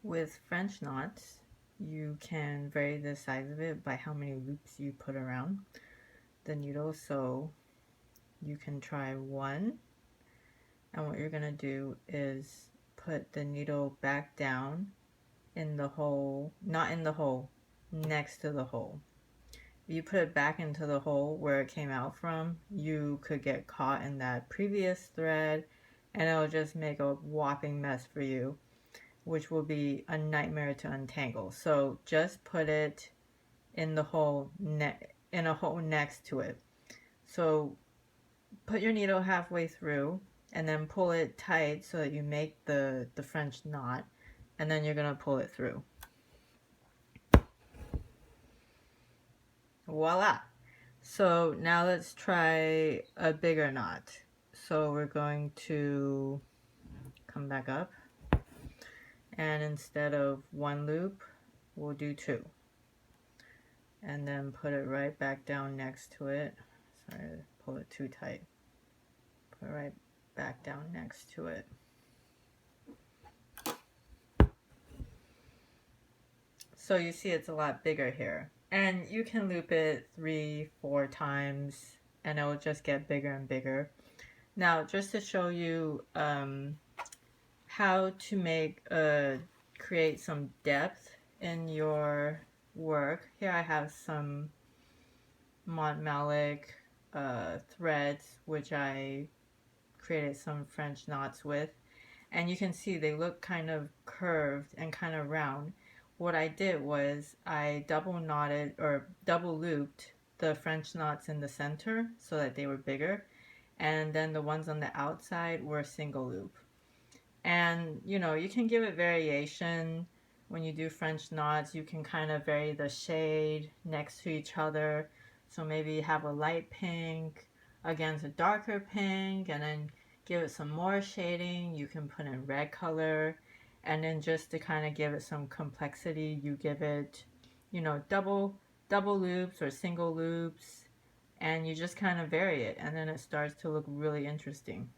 With French knots, you can vary the size of it by how many loops you put around the needle. So you can try one, and what you're gonna do is put the needle back down in the hole, not in the hole, next to the hole. If you put it back into the hole where it came out from, you could get caught in that previous thread and it'll just make a whopping mess for you, which will be a nightmare to untangle. So just put it in the hole, in a hole next to it. So put your needle halfway through and then pull it tight so that you make the French knot, and then you're gonna pull it through. Voila! So now let's try a bigger knot. So we're going to come back up, and instead of one loop, we'll do two. And then put it right back down next to it. Sorry, pull it too tight. Put it right back down next to it. So you see it's a lot bigger here. And you can loop it 3-4 times and it will just get bigger and bigger. Now, just to show you how to create some depth in your work, here I have some Mont Malik threads, which I created some French knots with. And you can see they look kind of curved and kind of round. What I did was I double knotted or double looped the French knots in the center so that they were bigger, and then the ones on the outside were a single loop. And you know, you can give it variation when you do French knots. You can kind of vary the shade next to each other, so maybe you have a light pink against a darker pink, and then give it some more shading. You can put in red color, and then just to kind of give it some complexity, you give it, you know, double loops or single loops, and you just kind of vary it, and then it starts to look really interesting.